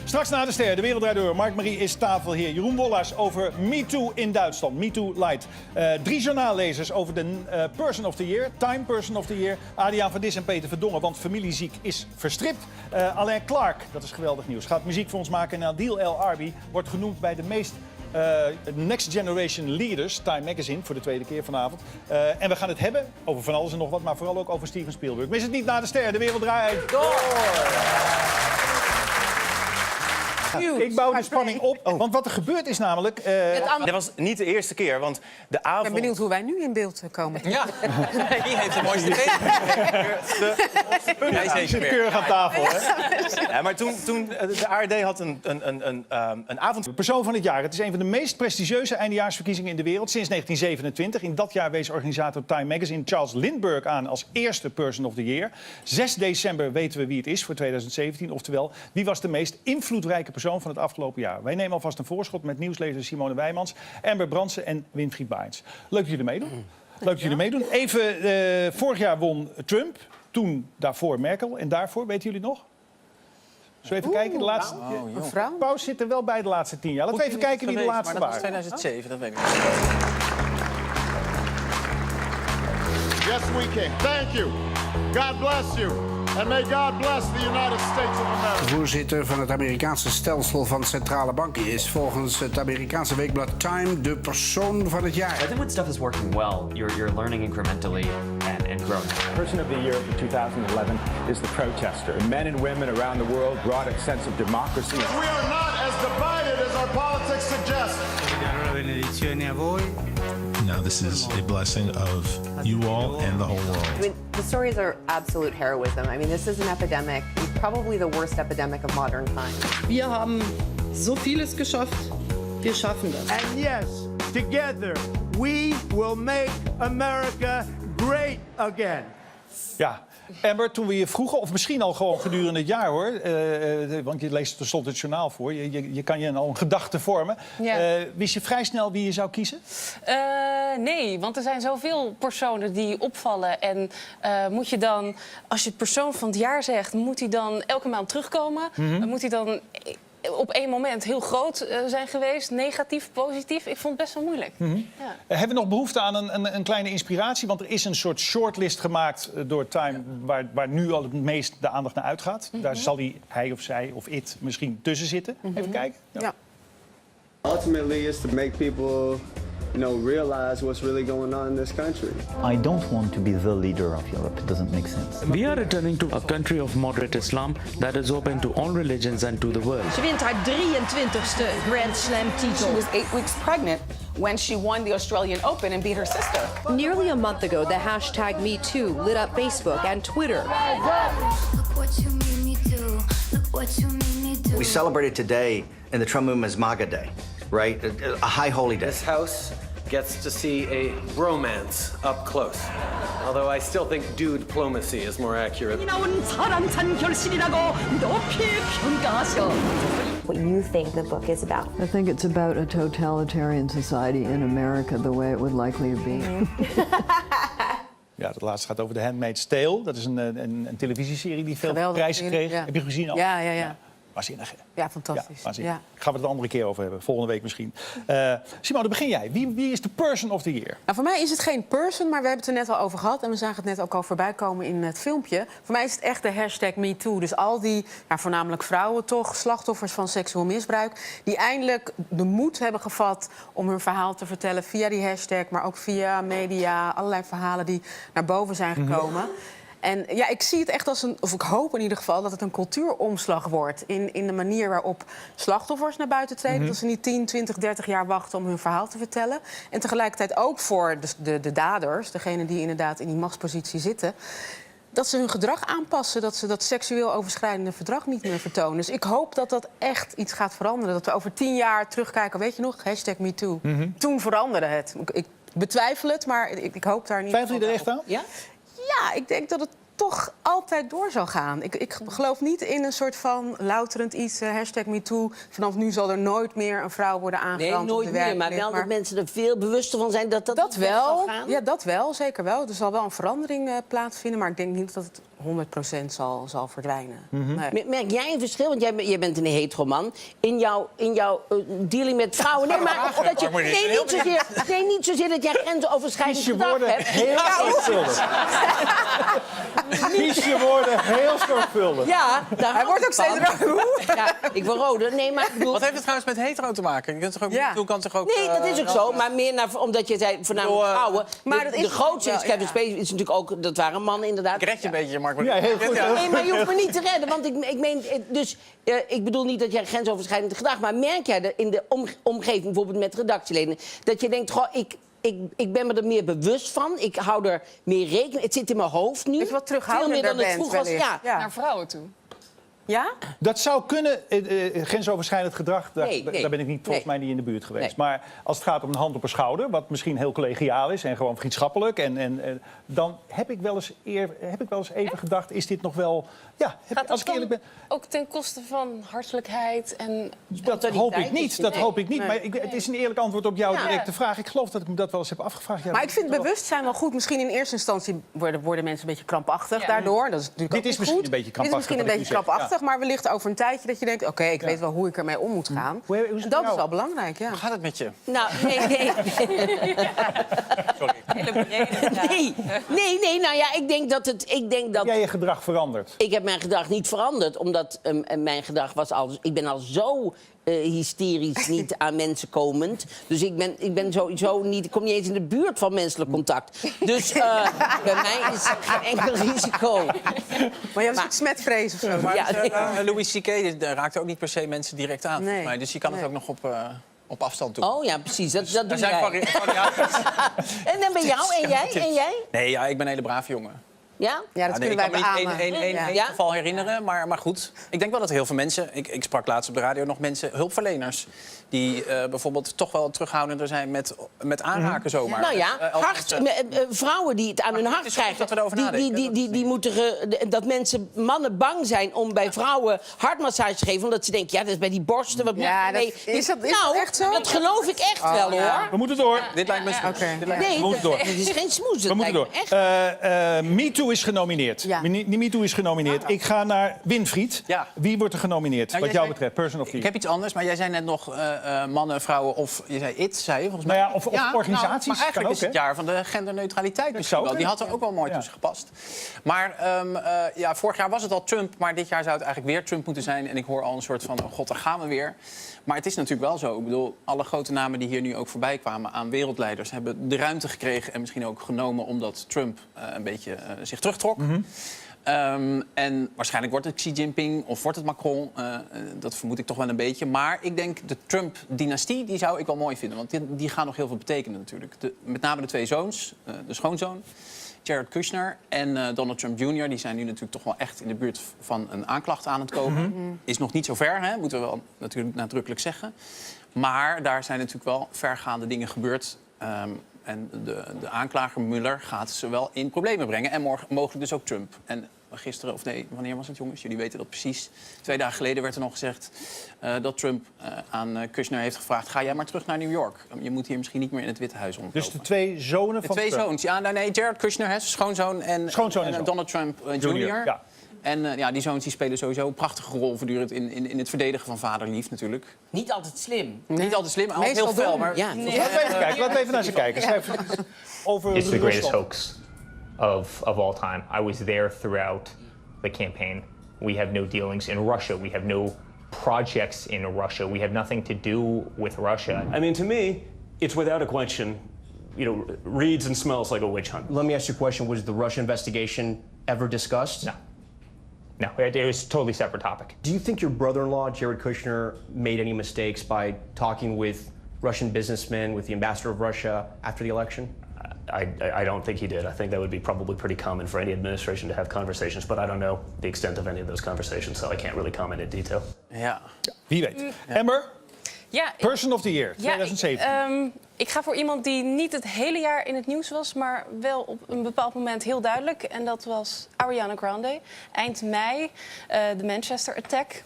Straks na de ster, de wereld draait door. Mark-Marie is tafelheer. Jeroen Wollars over MeToo in Duitsland. MeToo Light. 3 journaallezers over de Person of the Year. Time Person of the Year. Adriaan van Dis en Peter Verdongen, want familieziek is verstript. Alain Clark, dat is geweldig nieuws, gaat muziek voor ons maken. En Adil El Arbi wordt genoemd bij de meest Next Generation Leaders, Time Magazine, voor de tweede keer vanavond. En we gaan het hebben over van alles en nog wat, maar vooral ook over Steven Spielberg. Mis het niet na de ster, de wereld draait door! Ik bouw de spanning op, want wat er gebeurd is namelijk... Dat was niet de eerste keer, want de avond... Ik ben benieuwd hoe wij nu in beeld komen. Ja, wie heeft de mooiste teken? Hij zit keurig aan tafel, hè? Ja, maar toen de ARD had een avond... Persoon van het jaar. Het is een van de meest prestigieuze eindejaarsverkiezingen in de wereld sinds 1927. In dat jaar wees organisator Time Magazine Charles Lindbergh aan als eerste Person of the Year. 6 december weten we wie het is voor 2017. Oftewel, wie was de meest invloedrijke persoon van het afgelopen jaar. Wij nemen alvast een voorschot met nieuwslezers Simone Weimans, Brantsen en Winfried Baijens. Leuk dat jullie meedoen. Leuk dat jullie meedoen. Even, vorig jaar won Trump, toen daarvoor Merkel en daarvoor, weten jullie nog? Zullen we even kijken? De laatste... Mevrouw? Paus zit er wel bij de laatste 10 jaar. Laten we even kijken wie de laatste waren. Maar dat was 2007, dat weet ik niet. Yes, we can. Thank you. God bless you. And may God bless the United States of America. De voorzitter van het Amerikaanse stelsel van centrale banken is volgens het Amerikaanse weekblad Time de persoon van het jaar. I think when stuff is working well, you're learning incrementally and growing. Person of the year of 2011 is the protester. Men and women around the world brought a sense of democracy. We are not as divided as our politics suggest. Now this is a blessing of you all and the whole world. I mean, the stories are absolute heroism. I mean, this is an epidemic, probably the worst epidemic of modern times. Wir haben so vieles geschafft. Wir schaffen das. And yes, together we will make America great again. Ja, Amber, toen we je vroegen, of misschien al gewoon gedurende het jaar hoor, want je leest tenslotte het journaal voor, je kan je al een gedachte vormen. Ja. Wist je vrij snel wie je zou kiezen? Nee, want er zijn zoveel personen die opvallen. En moet je dan, als je het persoon van het jaar zegt, moet hij dan elke maand terugkomen? Moet hij dan op één moment heel groot zijn geweest, negatief, positief? Ik vond het best wel moeilijk. Ja. Hebben we nog behoefte aan een kleine inspiratie? Want er is een soort shortlist gemaakt door Time waar nu al het meest de aandacht naar uitgaat. Daar zal hij of zij of it misschien tussen zitten. Even kijken. Ja. Ultimately, it's to make people, realize what's really going on in this country. I don't want to be the leader of Europe. It doesn't make sense. We are returning to a country of moderate Islam that is open to all religions and to the world. Ze wint haar 23ste Grand Slam titel. She was 8 weeks pregnant when she won the Australian Open and beat her sister. Nearly a month ago, the hashtag #MeToo lit up Facebook and Twitter. We celebrated today in the Trump movement as MAGA Day, right? A high holy day. This house gets to see a bromance up close. Although I still think dude-plomacy is more accurate. What you think the book is about? I think it's about a totalitarian society in America, the way it would likely be. Ja, het laatste gaat over The Handmaid's Tale. Dat is een televisieserie die veel Geweldig, prijzen kreeg. ja. Heb je gezien al? Ja. Waanzinnig. Ja, fantastisch. Waanzinnig. Ja. Gaan we het een andere keer over hebben. Volgende week misschien. Simone, begin jij. Wie is de Person of the Year? Nou, voor mij is het geen person, maar we hebben het er net al over gehad. En we zagen het net ook al voorbij komen in het filmpje. Voor mij is het echt de hashtag MeToo. Dus al die, voornamelijk vrouwen toch, slachtoffers van seksueel misbruik, die eindelijk de moed hebben gevat om hun verhaal te vertellen via die hashtag, maar ook via media, allerlei verhalen die naar boven zijn gekomen. En ja, ik zie het echt als of ik hoop in ieder geval dat het een cultuuromslag wordt in de manier waarop slachtoffers naar buiten treden. Dat ze niet 10, 20, 30 jaar wachten om hun verhaal te vertellen. En tegelijkertijd ook voor de daders, degenen die inderdaad in die machtspositie zitten, dat ze hun gedrag aanpassen, dat ze dat seksueel overschrijdende gedrag niet meer vertonen. Dus ik hoop dat dat echt iets gaat veranderen. Dat we over 10 jaar terugkijken, weet je nog, hashtag MeToo. Toen veranderde het. Ik betwijfel het, maar ik hoop daar niet. Twijfel je er echt aan? Ja? Ja, ik denk dat het toch altijd door zal gaan. Ik geloof niet in een soort van louterend iets, hashtag MeToo. Vanaf nu zal er nooit meer een vrouw worden aangerand. Nee, nooit meer, maar wel dat mensen er veel bewuster van zijn dat wel. Ja, dat wel, zeker wel. Er zal wel een verandering plaatsvinden, maar ik denk niet dat het 100% zal verdwijnen. Merk jij een verschil? Want jij bent een hetero man. In jouw dealing met vrouwen. Nee, maar dat je, niet zozeer dat jij grensoverschrijdend gedrag hebt. Heel zorgvuldig. Kies je woorden heel zorgvuldig. Ja, hij wordt ook steeds rood. Ja, ik word roder. Nee, maar ik bedoel... Wat heeft het trouwens met hetero te maken? Je kunt toch ook, kan toch ook... Nee, dat is ook zo. Maar meer omdat je zei voornamelijk vrouwen. Maar de grootste is Kevin Spacey is natuurlijk ook... Dat waren mannen inderdaad. Ik red je een beetje, Mark. Ja, heel goed. Nee, maar je hoeft me niet te redden. Want ik meen... Dus ik bedoel niet dat jij grensoverschrijdend gedrag... Maar merk jij in de omgeving, bijvoorbeeld met redactieleden... Dat je denkt, goh, ik ben me er meer bewust van. Ik hou er meer rekening. Het zit in mijn hoofd nu. Dat je wat terughoudender bent. Vroeger was. Ja. Naar vrouwen toe. Ja? Dat zou kunnen, grensoverschrijdend gedrag, daar ben ik niet volgens mij niet in de buurt geweest. Nee. Maar als het gaat om een hand op een schouder, wat misschien heel collegiaal is en gewoon vriendschappelijk, dan heb ik wel eens even gedacht, is dit nog wel... Ja, als ik eerlijk ben... Ook ten koste van hartelijkheid en... Dat hoop ik niet, Maar het is een eerlijk antwoord op jouw directe vraag. Ik geloof dat ik me dat wel eens heb afgevraagd. Ja, maar ik vind bewustzijn wel goed. Misschien in eerste instantie worden mensen een beetje krampachtig daardoor. Dat is natuurlijk dit is misschien een beetje krampachtig. Maar wellicht over een tijdje dat je denkt... oké, ik weet wel hoe ik ermee om moet gaan. En dat is wel belangrijk, ja. Hoe gaat het met je? Nou, nee. Sorry. Nee, nou ja, ik denk dat... Heb jij je gedrag veranderd? Ik heb mijn gedrag niet veranderd, omdat mijn gedrag was al... Ik ben al zo... hysterisch niet aan mensen komend. Dus ik ben sowieso niet... Ik kom niet eens in de buurt van menselijk contact. Dus bij mij is geen enkel risico. Maar je hebt een smetvrees of zo. Maar Louis C.K. raakt ook niet per se mensen direct aan. Nee. Maar, dus je kan het ook nog op afstand doen. Oh ja, precies. Dat doe Er zijn jij. variaties. En dan bij jou? En jij? Nee, ja, ik ben een hele brave jongen. Ja? Ja, dat kunnen ik wij kan me beamen. niet één geval herinneren, maar goed. Ik denk wel dat heel veel mensen... Ik sprak laatst op de radio nog mensen, hulpverleners... die bijvoorbeeld toch wel terughoudender zijn met aanraken zomaar. Nou ja, vrouwen die het aan hun hart krijgen... Dat we erover nadenken. Die moeten... dat mannen bang zijn om bij vrouwen hartmassage te geven... omdat ze denken, ja, dat is bij die borsten... Wat is dat echt zo? Dat geloof ik echt wel, hoor. We moeten door. Dit lijkt me smoes. Nee, we moeten door. het is geen smoes. We moeten door. Me Too is genomineerd. Ja. Me Too is genomineerd. Ik ga naar Winfried. Ja. Wie wordt er genomineerd, wat jou betreft? Person of the Year. Ik heb iets anders, maar jij zei net nog mannen, vrouwen of... Je zei it, zei je volgens mij. Nou ja, of organisaties. Maar eigenlijk kan is het jaar van de genderneutraliteit misschien wel. Die had er ook wel mooi tussen gepast. Maar vorig jaar was het al Trump, maar dit jaar zou het eigenlijk weer Trump moeten zijn. En ik hoor al een soort van, oh god, daar gaan we weer. Maar het is natuurlijk wel zo. Ik bedoel, alle grote namen die hier nu ook voorbij kwamen aan wereldleiders... hebben de ruimte gekregen en misschien ook genomen omdat Trump een beetje zich terugtrok. En waarschijnlijk wordt het Xi Jinping of wordt het Macron. Dat vermoed ik toch wel een beetje. Maar ik denk de Trump-dynastie, die zou ik wel mooi vinden. Want die gaan nog heel veel betekenen natuurlijk. Met name de twee zoons, de schoonzoon, Jared Kushner en Donald Trump Jr. Die zijn nu natuurlijk toch wel echt in de buurt van een aanklacht aan het komen. Is nog niet zo ver, hè? Moeten we wel natuurlijk nadrukkelijk zeggen. Maar daar zijn natuurlijk wel vergaande dingen gebeurd. En de aanklager Mueller gaat ze wel in problemen brengen. En mogelijk dus ook Trump. En gisteren, of nee, wanneer was het, jongens? Jullie weten dat precies. 2 dagen geleden werd er nog gezegd dat Trump aan Kushner heeft gevraagd... ga jij maar terug naar New York. Je moet hier misschien niet meer in het Witte Huis rondlopen. Dus de twee zonen van Trump? De twee zoons, ja. Nee, Jared Kushner, zijn schoonzoon en Donald Trump Jr. Ja. En die zoons die spelen sowieso een prachtige rol voortdurend in het verdedigen van vaderlief natuurlijk. Niet altijd slim. Niet altijd slim, maar heel fel. Maar... Ja. Laten we even naar ze kijken. It's the greatest hoax of all time. I was there throughout the campaign. We have no dealings in Russia. We have no projects in Russia. We have nothing to do with Russia. I mean, to me, it's without a question, reads and smells like a witch hunt. Let me ask you a question. Was the Russia investigation ever discussed? No, it was a totally separate topic. Do you think your brother-in-law, Jared Kushner, made any mistakes by talking with Russian businessmen, with the ambassador of Russia after the election? I don't think he did. I think that would be probably pretty common for any administration to have conversations, but I don't know the extent of any of those conversations, so I can't really comment in detail. Ja. Wie weet. Amber? Ja, Person of the Year, 2017. Ik ga voor iemand die niet het hele jaar in het nieuws was... maar wel op een bepaald moment heel duidelijk. En dat was Ariana Grande. Eind mei, de Manchester Attack.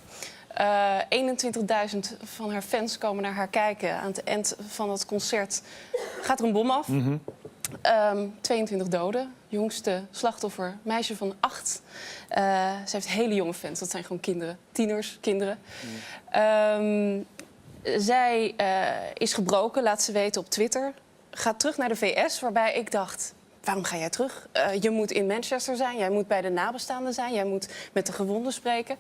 21.000 van haar fans komen naar haar kijken. Aan het eind van het concert gaat er een bom af. 22 doden. Jongste slachtoffer, meisje van 8. Ze heeft hele jonge fans. Dat zijn gewoon kinderen. Tieners, kinderen. Zij is gebroken, laat ze weten op Twitter. Gaat terug naar de VS, waarbij ik dacht... Waarom ga jij terug? Je moet in Manchester zijn. Jij moet bij de nabestaanden zijn. Jij moet met de gewonden spreken.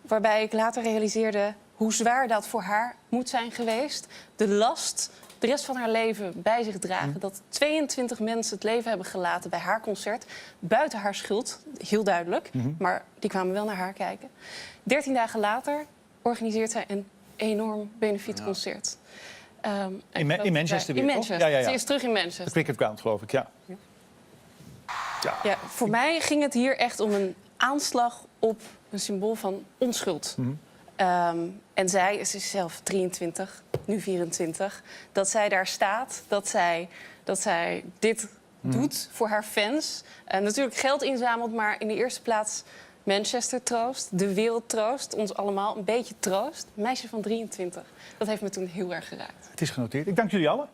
Waarbij ik later realiseerde hoe zwaar dat voor haar moet zijn geweest. De last... de rest van haar leven bij zich dragen. Dat 22 mensen het leven hebben gelaten bij haar concert. Buiten haar schuld, heel duidelijk. Maar die kwamen wel naar haar kijken. 13 dagen later organiseert zij een enorm benefietconcert. In Manchester weer, in Manchester. toch? Ja. Ze is terug in Manchester. De Cricket Ground, geloof ik, ja. Ja, voor mij ging het hier echt om een aanslag op een symbool van onschuld. En zij, ze is zelf 23, nu 24, dat zij daar staat, dat zij dit doet voor haar fans. Natuurlijk geld inzamelt, maar in de eerste plaats Manchester troost, de wereld troost, ons allemaal een beetje troost. Een meisje van 23, dat heeft me toen heel erg geraakt. Het is genoteerd. Ik dank jullie allen.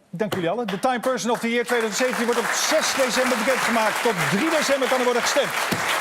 De Time Person of the Year 2017 wordt op 6 december bekendgemaakt. Tot 3 december kan er worden gestemd.